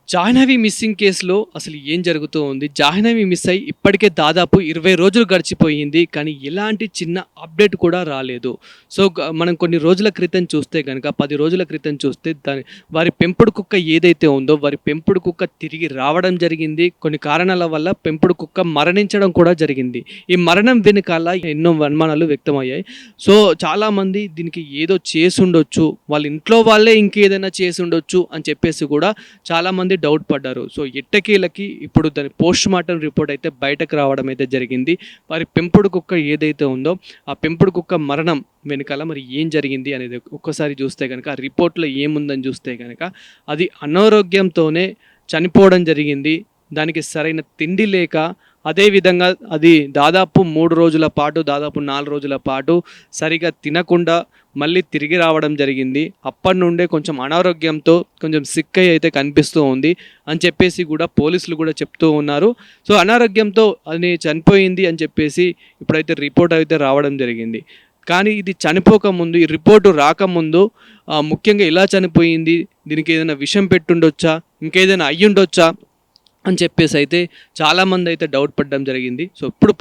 Jahnavi missing కేసులో అసలు ఏం జరుగుతూ ఉంది? జాహ్నవి మిస్ అయ్యి ఇప్పటికే దాదాపు 20 రోజులు గడిచిపోయింది. కానీ ఎలాంటి చిన్న అప్డేట్ కూడా రాలేదు. సో, మనం కొన్ని రోజుల క్రితం చూస్తే గనక 10 రోజుల క్రితం చూస్తే వారి పెంపుడు కుక్క ఏదైతే ఉందో వారి పెంపుడు కుక్క తిరిగి రావడం జరిగింది. కొన్ని కారణాల వల్ల పెంపుడు కుక్క మరణించడం కూడా జరిగింది. ఈ మరణం వెనకాల ఎన్నో అనుమానాలు వ్యక్తమయ్యాయి. సో, చాలామంది దీనికి ఏదో చేసుండొచ్చు. వాళ్ళ ఇంట్లో వాళ్ళే ఇంకేదైనా చేసుండొచ్చు అని చెప్పేసి కూడా చాలామంది డౌట్ పడ్డారు. సో, ఎట్టకేలకి ఇప్పుడు దాని పోస్ట్‌మార్టం రిపోర్ట్ అయితే బయటకు రావడం అయితే జరిగింది. వారి పెంపుడు కుక్క ఏదైతే ఉందో, ఆ పెంపుడు కుక్క మరణం వెనకాల మరి ఏం జరిగింది అనేది ఒక్కసారి చూస్తే గనక, ఆ రిపోర్ట్‌లో ఏముందని చూస్తే గనక, అది అనారోగ్యంతోనే చనిపోవడం జరిగింది. దానికి సరైన తిండి లేక, అదే విధంగా అది దాదాపు 3 రోజుల పాటు, దాదాపు 4 రోజుల పాటు సరిగ్గా తినకుండా మళ్ళీ తిరిగి రావడం జరిగింది. అప్పటి నుండే కొంచెం అనారోగ్యంతో కొంచెం సిక్ అయ్యి అయితే కనిపిస్తూ ఉంది అని చెప్పేసి కూడా పోలీసులు కూడా చెప్తూ ఉన్నారు. సో, అనారోగ్యంతో అది చనిపోయింది అని చెప్పేసి ఇప్పుడైతే రిపోర్ట్ అయితే రావడం జరిగింది. కానీ ఇది చనిపోకముందు, ఈ రిపోర్టు రాకముందు ముఖ్యంగా ఎలా చనిపోయింది? దీనికి ఏదైనా విషం పెట్టుండొచ్చా? ఇంకేదైనా అయ్యుండొచ్చా? అని చెప్పేసి అయితే చాలామంది అయితే డౌట్ పడడం జరిగింది. సో, ఇప్పుడు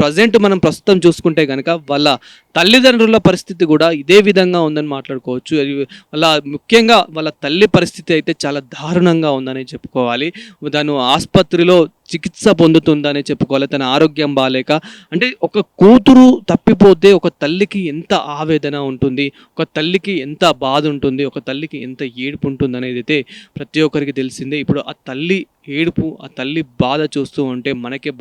మనం ప్రస్తుతం చూసుకుంటే కనుక వాళ్ళ తల్లిదండ్రుల పరిస్థితి కూడా ఇదే విధంగా ఉందని మాట్లాడుకోవచ్చు. ముఖ్యంగా వాళ్ళ తల్లి పరిస్థితి అయితే చాలా దారుణంగా ఉందని చెప్పుకోవాలి. తను ఆసుపత్రిలో చికిత్స పొందుతుందని చెప్పుకోవాలి. తన ఆరోగ్యం బాలేక. అంటే ఒక కూతురు తప్పిపోతే ఒక తల్లికి ఎంత ఆవేదన ఉంటుంది, ఒక తల్లికి ఎంత బాధ ఉంటుంది, ఒక తల్లికి ఎంత ఏడుపు ఉంటుంది అనేది అయితే ప్రతి ఒక్కరికి తెలిసిందే. ఇప్పుడు ఆ తల్లి ఏడుపు, ఆ తల్లి బాధ చూస్తూ ఉంటే మనకే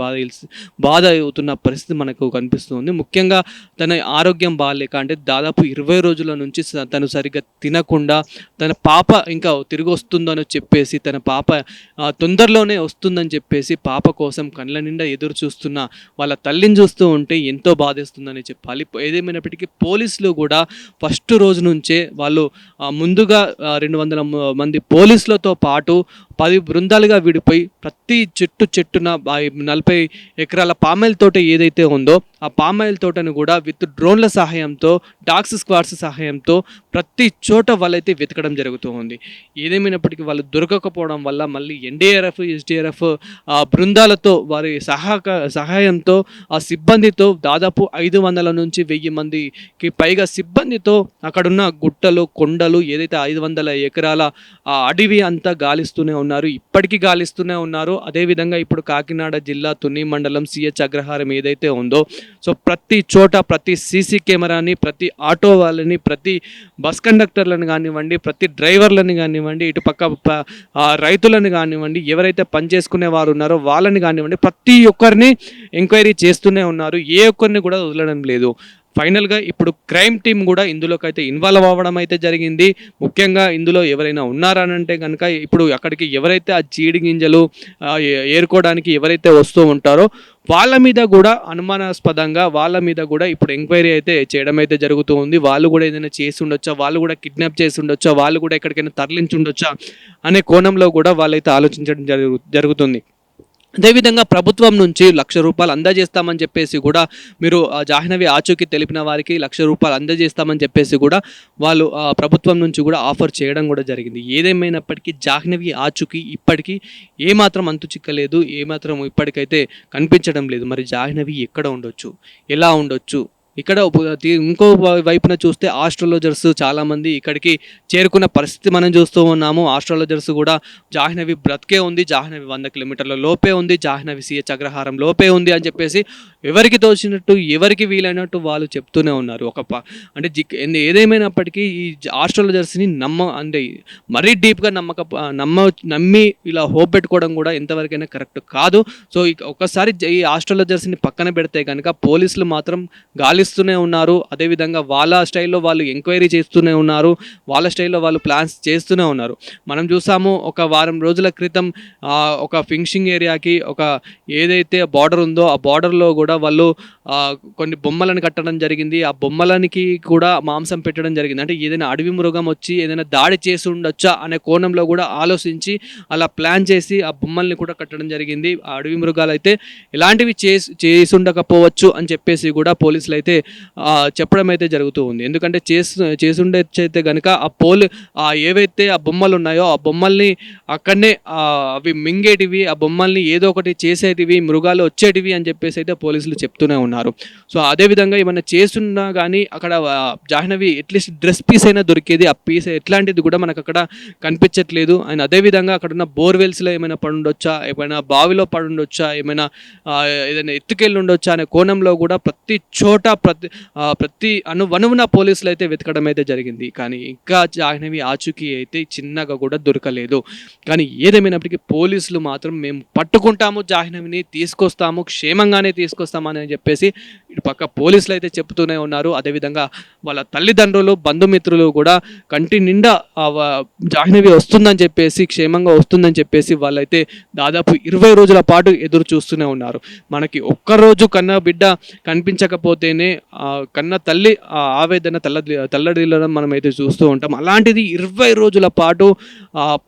బాధ అవుతున్న పరిస్థితి మనకు కనిపిస్తుంది. ముఖ్యంగా తన ఆరోగ్యం బాగాలేక, అంటే దాదాపు 20 రోజుల నుంచి తను సరిగ్గా తినకుండా, తన పాప ఇంకా తిరిగి వస్తుందని చెప్పేసి, తన పాప తొందరలోనే వస్తుందని చెప్పేసి పాప కోసం కళ్ళ నిండా ఎదురు చూస్తున్న వాళ్ళ తల్లిని చూస్తూ ఉంటే ఎంతో బాధేస్తుందని చెప్పాలి. ఏదేమైనప్పటికీ పోలీసులు కూడా ఫస్ట్ రోజు నుంచే వాళ్ళు ముందుగా 200 మంది పోలీసులతో పాటు 10 బృందాలుగా విడిపోయి ప్రతి చెట్టున 40 ఎకరాల పామాయిల్ తోట ఏదైతే ఉందో ఆ పామాయిల్ తోటను కూడా విత్ డ్రోన్ల సహాయంతో, డాగ్స్ స్క్వాడ్స్ సహాయంతో ప్రతి చోట వాళ్ళైతే వెతకడం జరుగుతూ ఉంది. ఏదేమైనప్పటికీ వాళ్ళు దొరకకపోవడం వల్ల మళ్ళీ ఎన్డీఆర్ఎఫ్, ఎస్డీఆర్ఎఫ్ బృందాలతో వారి సహాయంతో ఆ సిబ్బందితో దాదాపు 500 నుంచి 1000 మందికి పైగా సిబ్బందితో అక్కడున్న గుట్టలు, కొండలు, ఏదైతే 500 ఎకరాల అడవి అంతా గాలిస్తూనే ఉన్నారు. ఇప్పటికీ గాలిస్తూనే ఉన్నారు. అదేవిధంగా ఇప్పుడు కాకినాడ జిల్లా తుని మండలం సిహెచ్ అగ్రహారం ఏదైతే ఉందో, సో ప్రతి చోట ప్రతి సీసీ కెమెరాని, ప్రతి ఆటో వాళ్ళని, ప్రతి బస్ కండక్టర్లను కానివ్వండి, ప్రతి డ్రైవర్లను కానివ్వండి, ఇటు పక్క రైతులను కానివ్వండి, ఎవరైతే పనిచేసుకునే వారు ఉన్నారో వాళ్ళని కానివ్వండి, ప్రతి ఒక్కరిని ఎంక్వైరీ చేస్తూనే ఉన్నారు. ఏ ఒక్కరిని కూడా వదలడం లేదు. ఫైనల్గా ఇప్పుడు క్రైమ్ టీమ్ కూడా ఇందులోకి అయితే ఇన్వాల్వ్ అవ్వడం అయితే జరిగింది. ముఖ్యంగా ఇందులో ఎవరైనా ఉన్నారనంటే కనుక ఇప్పుడు అక్కడికి ఎవరైతే ఆ జీడి గింజలు ఏరుకోవడానికి ఎవరైతే వస్తూ ఉంటారో వాళ్ళ మీద కూడా అనుమానాస్పదంగా వాళ్ళ మీద కూడా ఇప్పుడు ఎంక్వైరీ అయితే చేయడం అయితే జరుగుతూ ఉంది. వాళ్ళు కూడా ఏదైనా చేసి ఉండొచ్చా, వాళ్ళు కూడా కిడ్నాప్ చేసి ఉండొచ్చా, వాళ్ళు కూడా ఎక్కడికైనా తరలించి ఉండొచ్చా అనే కోణంలో కూడా వాళ్ళైతే ఆలోచించడం జరుగుతుంది. అదేవిధంగా ప్రభుత్వం నుంచి ₹1,00,000 అందజేస్తామని చెప్పేసి కూడా మీరు జాహ్నవి ఆచూకీ తెలిపిన వారికి ₹1,00,000 అందజేస్తామని చెప్పేసి కూడా వాళ్ళు ప్రభుత్వం నుంచి కూడా ఆఫర్ చేయడం కూడా జరిగింది. ఏదేమైనప్పటికీ జాహ్నవి ఆచూకీ ఇప్పటికీ ఏమాత్రం అంతు చిక్కలేదు, ఏమాత్రం ఇప్పటికైతే కనిపించడం లేదు. మరి జాహ్నవి ఎక్కడ ఉండొచ్చు, ఎలా ఉండొచ్చు? ఇక్కడ ఇంకో వైపున చూస్తే ఆస్ట్రాలజర్స్ చాలామంది ఇక్కడికి చేరుకున్న పరిస్థితి మనం చూస్తూ ఉన్నాము. ఆస్ట్రాలజర్స్ కూడా జాహ్నవి బ్రతికే ఉంది, జాహ్నవి 100 కిలోమీటర్ల లోపే ఉంది, జాహ్నవి సిహెచ్ అగ్రహారం లోపే ఉంది అని చెప్పేసి ఎవరికి తోచినట్టు, ఎవరికి వీలైనట్టు వాళ్ళు చెప్తూనే ఉన్నారు. అంటే ఏదేమైనప్పటికీ ఈ ఆస్ట్రాలజర్స్ని అంటే మరీ డీప్గా నమ్మి ఇలా హోప్ పెట్టుకోవడం కూడా ఎంతవరకైనా కరెక్ట్ కాదు. సో, ఒకసారి ఈ ఆస్ట్రాలజర్స్ని పక్కన పెడితే కనుక పోలీసులు మాత్రం గాలిస్తూనే ఉన్నారు. అదేవిధంగా వాళ్ళ స్టైల్లో వాళ్ళు ఎంక్వైరీ చేస్తూనే ఉన్నారు, వాళ్ళ స్టైల్లో వాళ్ళు ప్లాన్స్ చేస్తూనే ఉన్నారు. మనం చూసాము ఒక వారం రోజుల క్రితం ఒక ఫిషింగ్ ఏరియాకి ఒక ఏదైతే బార్డర్ ఉందో ఆ బార్డర్లో కూడా కూడా వాళ్ళు కొన్ని బొమ్మలను కట్టడం జరిగింది. ఆ బొమ్మలనికి కూడా మాంసం పెట్టడం జరిగింది. అంటే ఏదైనా అడవి మృగం వచ్చి ఏదైనా దాడి చేసి ఉండొచ్చా అనే కోణంలో కూడా ఆలోచించి అలా ప్లాన్ చేసి ఆ బొమ్మల్ని కూడా కట్టడం జరిగింది. ఆ అడవి మృగాలైతే ఇలాంటివి చేసుండకపోవచ్చు అని చెప్పేసి కూడా పోలీసులైతే చెప్పడం అయితే జరుగుతూ ఉంది. ఎందుకంటే చేసుండొచ్చైతే గనుక ఏవైతే ఆ బొమ్మలు ఉన్నాయో ఆ బొమ్మల్ని అక్కడనే అవి మింగేటివి, ఆ బొమ్మల్ని ఏదో ఒకటి చేసేటివి, మృగాలు వచ్చేటివి అని చెప్పేసి అయితే పోలీసులు చెప్తూనే ఉన్నారు. సో అదేవిధంగా ఏమన్నా చేసున్నా కానీ అక్కడ జాహ్నవి అట్లీస్ట్ డ్రెస్ పీస్ అయినా దొరికేది. ఆ పీస్ ఎట్లాంటిది కూడా మనకు అక్కడ కనిపించట్లేదు. అండ్ అదేవిధంగా అక్కడ ఉన్న బోర్వెల్స్లో ఏమైనా పడుండొచ్చా, ఏమైనా బావిలో పడుండొచ్చా, ఏమైనా ఏదైనా ఎత్తుకెళ్ళి ఉండొచ్చా అనే కోణంలో కూడా ప్రతి చోట ప్రతి వనువున పోలీసులు అయితే వెతకడం అయితే జరిగింది. కానీ ఇంకా జాహ్నవి ఆచూకీ అయితే చిన్నగా కూడా దొరకలేదు. కానీ ఏదేమైనప్పటికీ పోలీసులు మాత్రం మేము పట్టుకుంటాము, జాహ్నవిని తీసుకొస్తాము, క్షేమంగానే తీసుకొస్తామని చెప్పేసి ఇటు పక్క పోలీసులు అయితే చెప్తూనే ఉన్నారు. అదేవిధంగా వాళ్ళ తల్లిదండ్రులు, బంధుమిత్రులు కూడా కంటి నిండా జాహ్నవి వస్తుందని చెప్పేసి, క్షేమంగా వస్తుందని చెప్పేసి వాళ్ళైతే దాదాపు 20 రోజుల పాటు ఎదురు చూస్తూనే ఉన్నారు. మనకి ఒక్కరోజు కన్న బిడ్డ కనిపించకపోతేనే కన్న తల్లి ఆవేదన తల్లడిల్లడం మనం అయితే చూస్తూ ఉంటాం. అలాంటిది 20 రోజుల పాటు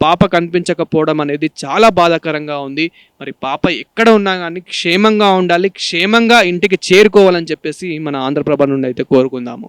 పాప కనిపించకపోవడం అనేది చాలా బాధాకరంగా ఉంది. మరి పాప ఎక్కడ ఉన్నా కానీ క్షేమంగా ఉండాలి, క్షేమంగా ఇంటికి చేరుకోవాలని చెప్పేసి మన ఆంధ్రప్రభ నుండి అయితే కోరుకుందాము.